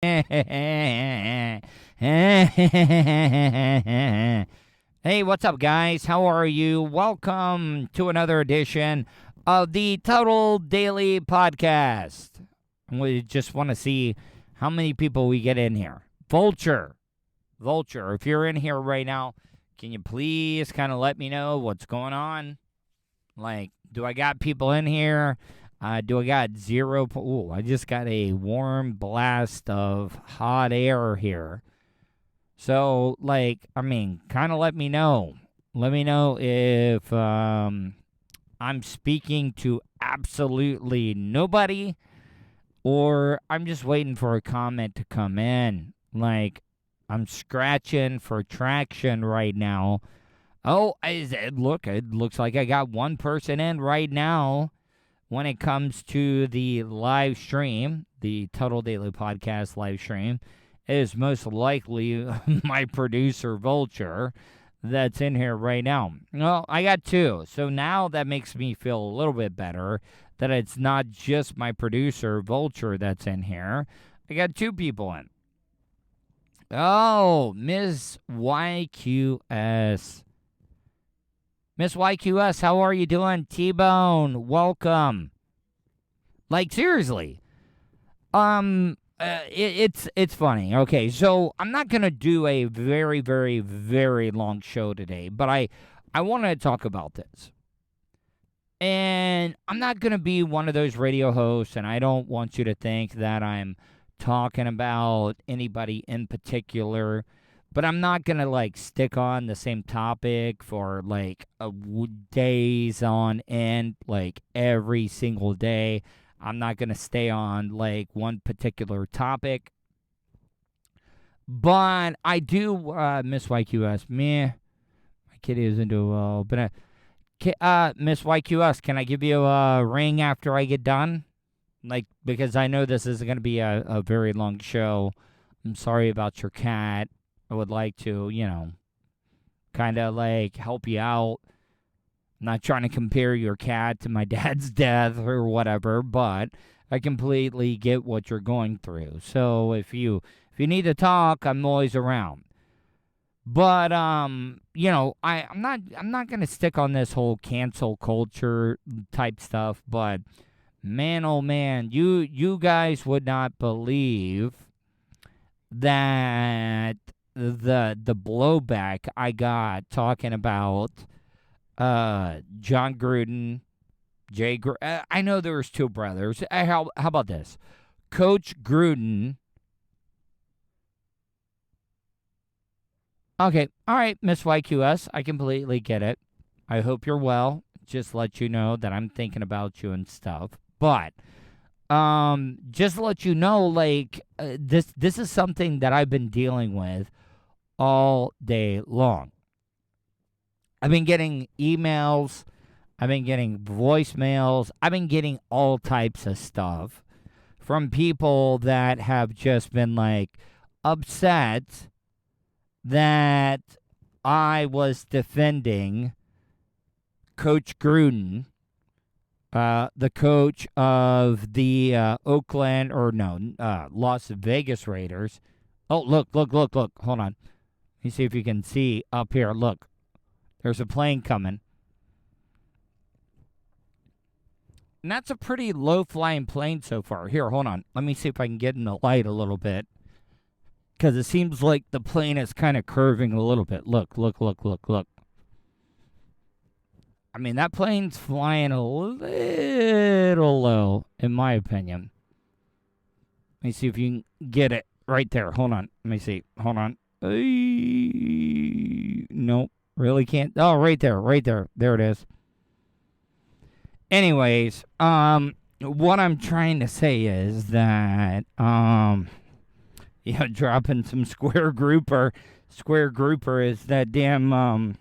Hey, what's up, guys? How are you? Welcome to another edition of the Tuddle Daily Podcast. We just want to see how many people we get in here. Vulture, if you're in here right now, can you please kind of let me know what's going on? Like, do I got people in here? Do I got zero? Ooh, I just got a warm blast of hot air here. So, kind of let me know. Let me know if I'm speaking to absolutely nobody or I'm just waiting for a comment to come in. Like, I'm scratching for traction right now. Oh, it looks like I got one person in right now. When it comes to the live stream, the Tuddle Daily Podcast live stream, it is most likely my producer, Vulture, that's in here right now. Well, I got two. So now that makes me feel a little bit better that it's not just my producer, Vulture, that's in here. I got two people in. Oh, Ms. YQS. Miss YQS, how are you doing? T-Bone, welcome. Like, seriously. It's funny. Okay, so I'm not going to do a very, very, very long show today, but I want to talk about this. And I'm not going to be one of those radio hosts, and I don't want you to think that I'm talking about anybody in particular. But I'm not going to, stick on the same topic for, days on end, every single day. I'm not going to stay on, one particular topic. But I do, Miss YQS, my kitty isn't doing well. But, Miss YQS, can I give you a ring after I get done? Because I know this is going to be a very long show. I'm sorry about your cat. I would like to, kind of help you out. I'm not trying to compare your cat to my dad's death or whatever, but I completely get what you're going through. So if you need to talk, I'm always around. But I'm not going to stick on this whole cancel culture type stuff, but man, oh man, you guys would not believe that the blowback I got talking about John Gruden, I know there's two brothers. How about this? Coach Gruden. Okay, all right, Miss YQS, I completely get it. I hope you're well. Just let you know that I'm thinking about you and stuff. But just to let you know, this is something that I've been dealing with all day long. I've been getting emails. I've been getting voicemails. I've been getting all types of stuff from people that have just been upset that I was defending Coach Gruden, the coach of the Las Vegas Raiders. Oh, look. Hold on. Let me see if you can see up here. Look, there's a plane coming. And that's a pretty low-flying plane so far. Here, hold on. Let me see if I can get in the light a little bit. Because it seems like the plane is kind of curving a little bit. Look. I mean, that plane's flying a little low, in my opinion. Let me see if you can get it right there. Hold on. Let me see. Hold on. Nope. Really can't. Oh, right there. There it is. Anyways, what I'm trying to say is that, dropping some square grouper. Square grouper is that damn,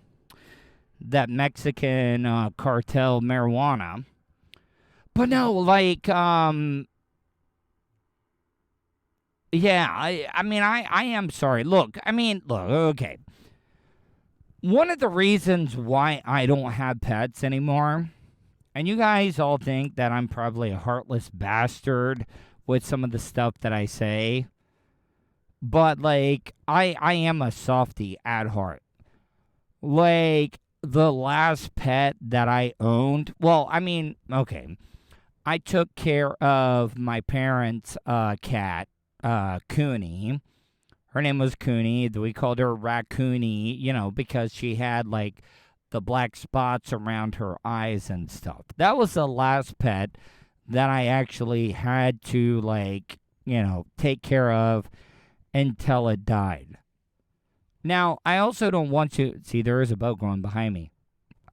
that Mexican cartel marijuana. But no, yeah, I am sorry. Look, okay. One of the reasons why I don't have pets anymore, and you guys all think that I'm probably a heartless bastard with some of the stuff that I say, But like I am a softie at heart. Like the last pet that I owned, well, I mean, okay. I took care of my parents' cat, Cooney. Her name was Cooney. We called her Raccoony, because she had like the black spots around her eyes and stuff. That was the last pet that I actually had to, like, take care of until it died. Now, I also don't want you see there is a boat going behind me.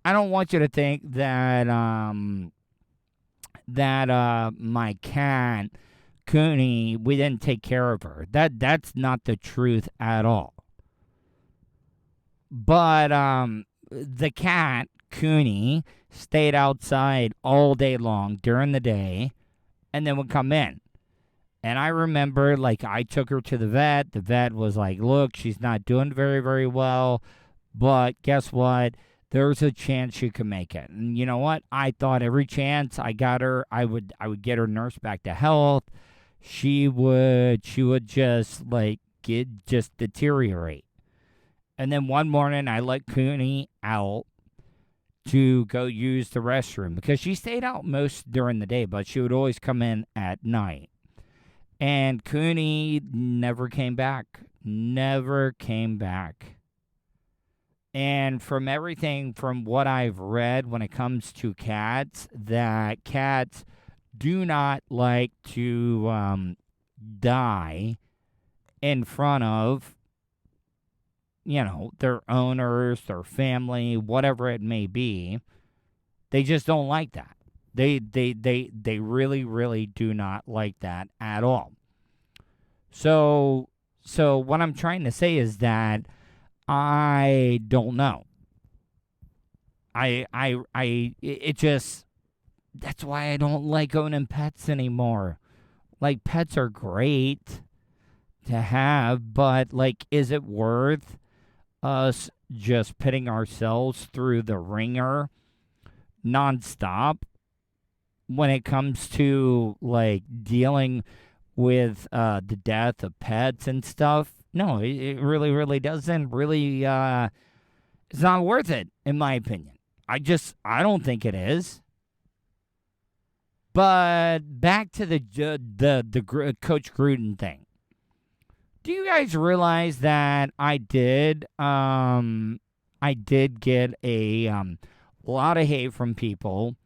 I don't want you to think that my cat Cooney, we didn't take care of her. That's not the truth at all. But the cat Cooney stayed outside all day long during the day, and then would come in. And I remember, like, I took her to the vet. The vet was like, "Look, she's not doing very, very well, but guess what? There's a chance she could make it." And you know what? I thought every chance I got her, I would get her nursed back to health. She would just like just deteriorate. And then one morning I let Cooney out to go use the restroom because she stayed out most during the day, but she would always come in at night. And Cooney never came back. Never came back. And from everything from what I've read when it comes to cats, that cats do not like to die in front of, their owners, their family, whatever it may be. They just don't like that. They really, really do not like that at all. So what I'm trying to say is that I don't know. It just, that's why I don't like owning pets anymore. Like, pets are great to have, but like, is it worth us just putting ourselves through the ringer nonstop when it comes to like dealing with the death of pets and stuff? No, it really, really doesn't really. It's not worth it, in my opinion. I don't think it is. But back to the Coach Gruden thing. Do you guys realize that I did get a lot of hate from people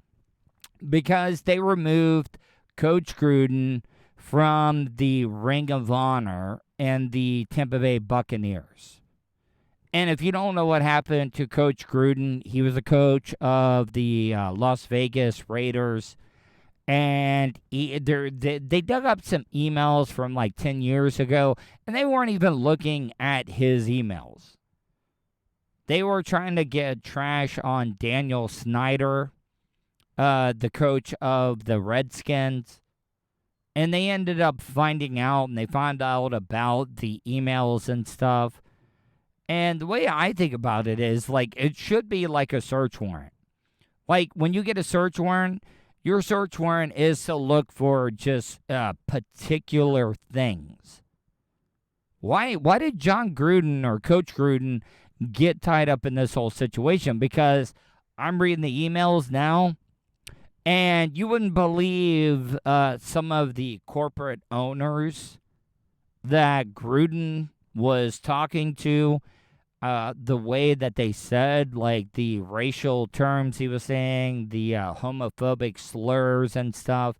because they removed Coach Gruden from the Ring of Honor and the Tampa Bay Buccaneers. And if you don't know what happened to Coach Gruden, he was a coach of the Las Vegas Raiders. And they dug up some emails from like 10 years ago, and they weren't even looking at his emails. They were trying to get trash on Daniel Snyder, the coach of the Redskins. And they ended up finding out, and they found out about the emails and stuff. And the way I think about it is, like, it should be like a search warrant. Like, when you get a search warrant, your search warrant is to look for just particular things. Why did John Gruden or Coach Gruden get tied up in this whole situation? Because I'm reading the emails now, and you wouldn't believe some of the corporate owners that Gruden was talking to, the way that they said, like the racial terms he was saying, the homophobic slurs and stuff.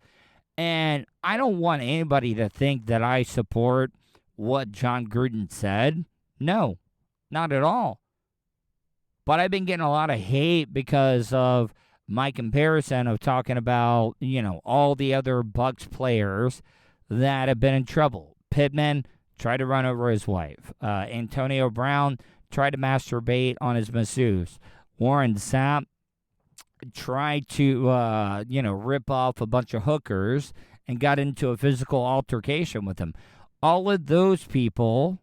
And I don't want anybody to think that I support what John Gruden said. No, not at all. But I've been getting a lot of hate because of my comparison of talking about, all the other Bucs players that have been in trouble. Pittman tried to run over his wife. Antonio Brown tried to masturbate on his masseuse. Warren Sapp tried to, rip off a bunch of hookers and got into a physical altercation with him. All of those people.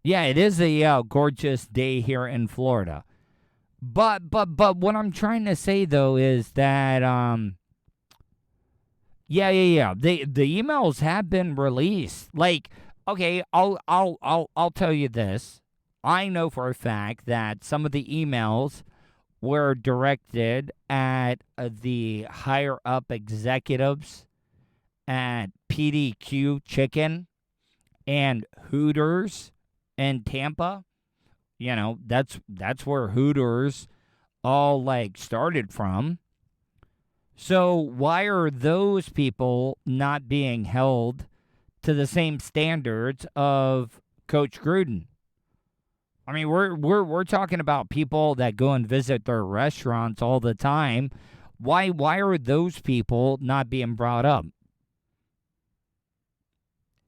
Yeah, it is a gorgeous day here in Florida. But what I'm trying to say, though, is that, Yeah. The emails have been released. Like, okay, I'll tell you this. I know for a fact that some of the emails were directed at the higher up executives at PDQ Chicken and Hooters in Tampa. You know, that's where Hooters all like started from. So why are those people not being held to the same standards of Coach Gruden? I mean, we're talking about people that go and visit their restaurants all the time. Why are those people not being brought up?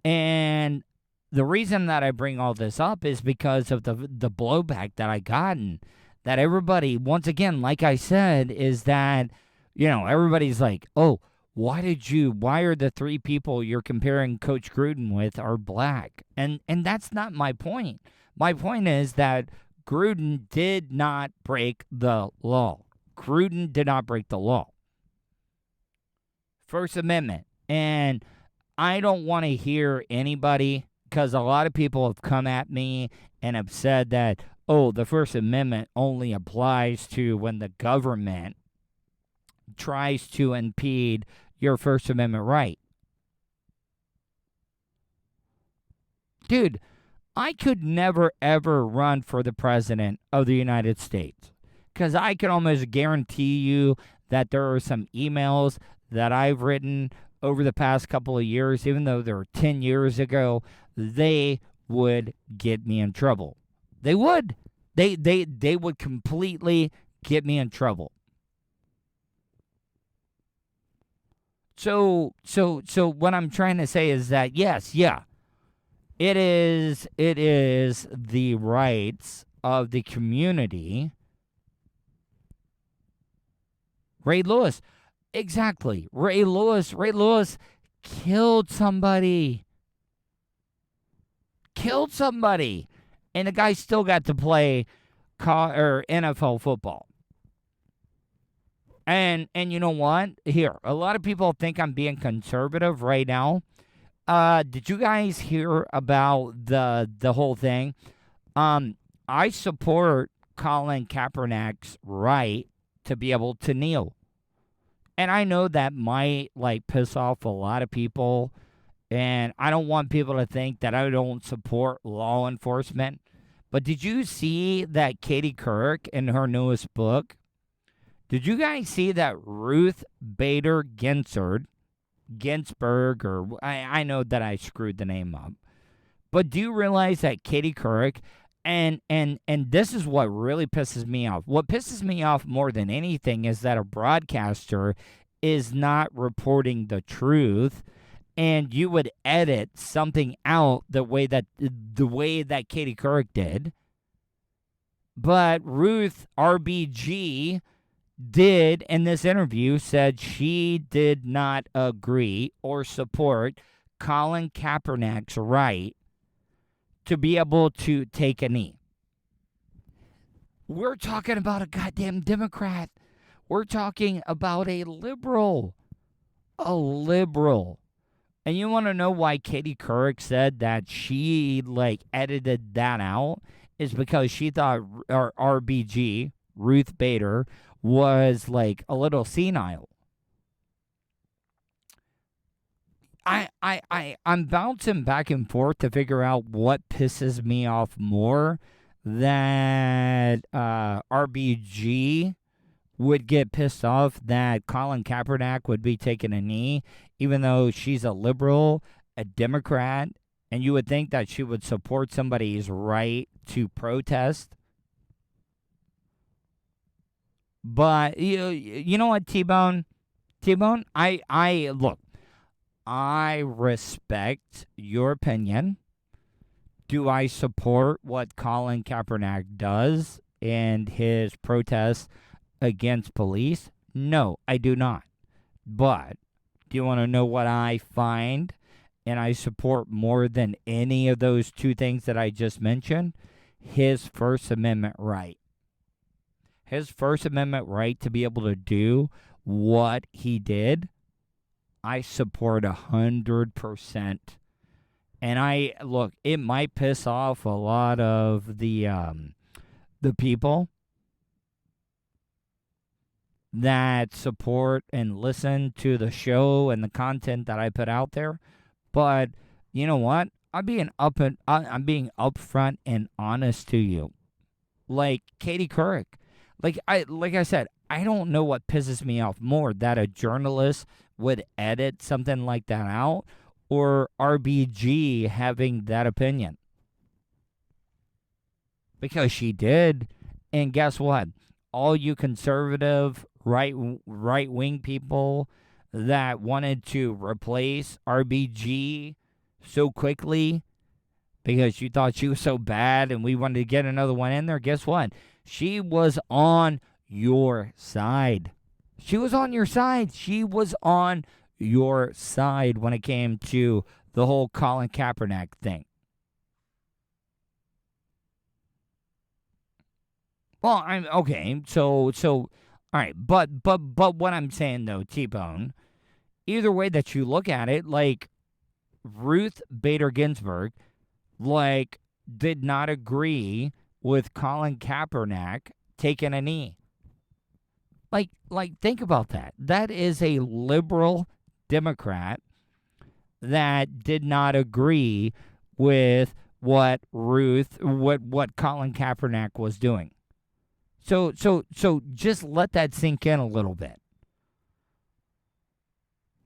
And the reason that I bring all this up is because of the blowback that I gotten. That everybody, once again, like I said, is that, everybody's like, oh, why are the three people you're comparing Coach Gruden with are black? And that's not my point. My point is that Gruden did not break the law. Gruden did not break the law. First Amendment. And I don't want to hear anybody, because a lot of people have come at me and have said that, oh, the First Amendment only applies to when the government tries to impede your First Amendment right. Dude, I could never, ever run for the president of the United States, because I can almost guarantee you that there are some emails that I've written over the past couple of years, even though they were 10 years ago, they would get me in trouble. They would. They would completely get me in trouble. So what I'm trying to say is that, yes, yeah, it is the rights of the community. Ray Lewis. Exactly. Ray Lewis killed somebody. And the guy still got to play NFL football. And you know what? Here, a lot of people think I'm being conservative right now. Did you guys hear about the whole thing? I support Colin Kaepernick's right to be able to kneel. And I know that might piss off a lot of people, and I don't want people to think that I don't support law enforcement. But did you see that Katie Couric in her newest book? Did you guys see that Ruth Bader Ginsburg, or I know that I screwed the name up, but do you realize that Katie Couric, and this is what really pisses me off. What pisses me off more than anything is that a broadcaster is not reporting the truth, and you would edit something out the way that Katie Couric did. But Ruth RBG did, in this interview, said she did not agree or support Colin Kaepernick's right to be able to take a knee. We're talking about a goddamn Democrat. We're talking about a liberal. A liberal. And you want to know why Katie Couric said that she edited that out? Is because she thought RBG, Ruth Bader, was a little senile. I'm bouncing back and forth to figure out what pisses me off more, that RBG would get pissed off that Colin Kaepernick would be taking a knee, even though she's a liberal, a Democrat, and you would think that she would support somebody's right to protest. But you know what, T-Bone? I look, I respect your opinion. Do I support what Colin Kaepernick does and his protests against police? No, I do not. But do you want to know what I find and I support more than any of those two things that I just mentioned? His First Amendment right. His First Amendment right to be able to do what he did. I support 100%. And look, it might piss off a lot of the people that support and listen to the show and the content that I put out there. But you know what? I'm being upfront and honest to you. Like Katie Couric. Like I said, I don't know what pisses me off more, that a journalist would edit something like that out, or RBG having that opinion. Because she did. And guess what? All you conservative right wing people that wanted to replace RBG so quickly because you thought she was so bad and we wanted to get another one in there, guess what? She was on your side. She was on your side. She was on your side when it came to the whole Colin Kaepernick thing. Well, I'm okay. So all right, but what I'm saying though, T-Bone, either way that you look at it, like Ruth Bader Ginsburg, like did not agree with Colin Kaepernick taking a knee. Like think about that. That is a liberal Democrat that did not agree with what Colin Kaepernick was doing. So just let that sink in a little bit.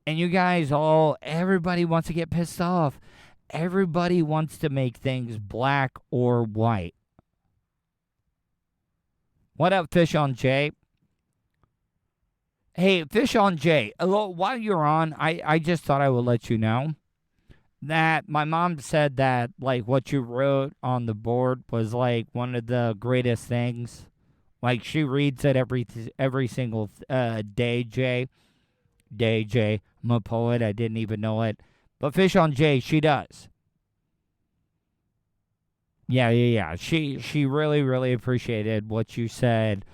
And you guys everybody wants to get pissed off. Everybody wants to make things black or white. What up, Fish on Jay? Hey, Fish on Jay, while you're on, I just thought I would let you know that my mom said that, like, what you wrote on the board was, like, one of the greatest things. Like, she reads it every single day, Jay. I'm a poet. I didn't even know it. But Fish on Jay, she does. Yeah. She really, really appreciated what you said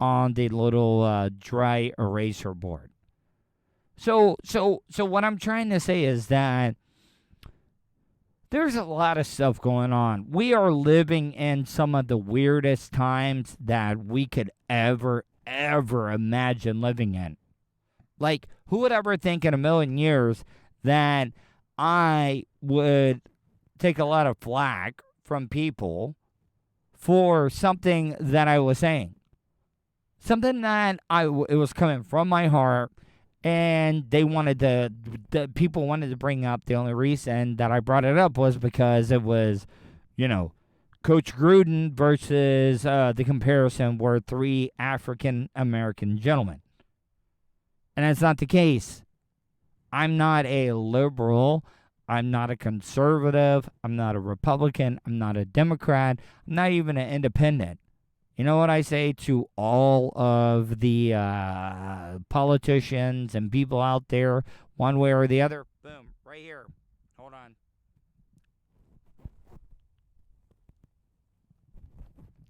on the little dry eraser board. So what I'm trying to say is that there's a lot of stuff going on. We are living in some of the weirdest times that we could ever imagine living in. Like, who would ever think in a million years that I would take a lot of flack from people for something that I was saying? Something that it was coming from my heart, and they wanted the people wanted to bring up. The only reason that I brought it up was because it was, Coach Gruden versus the comparison were three African American gentlemen. And that's not the case. I'm not a liberal. I'm not a conservative. I'm not a Republican. I'm not a Democrat. I'm not even an independent. You know what I say to all of the politicians and people out there, one way or the other? Boom, right here. Hold on.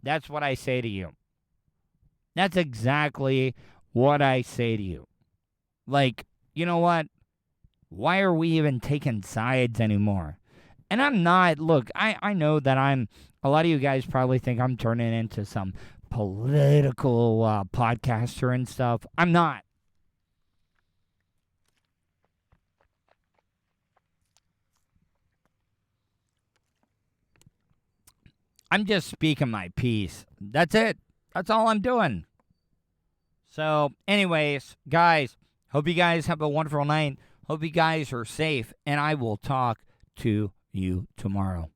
That's what I say to you. That's exactly what I say to you. Like, you know what? Why are we even taking sides anymore? And I'm not, look, I know that a lot of you guys probably think I'm turning into some political podcaster and stuff. I'm not. I'm just speaking my piece. That's it. That's all I'm doing. So, anyways, guys, hope you guys have a wonderful night. Hope you guys are safe, and I will talk to you tomorrow.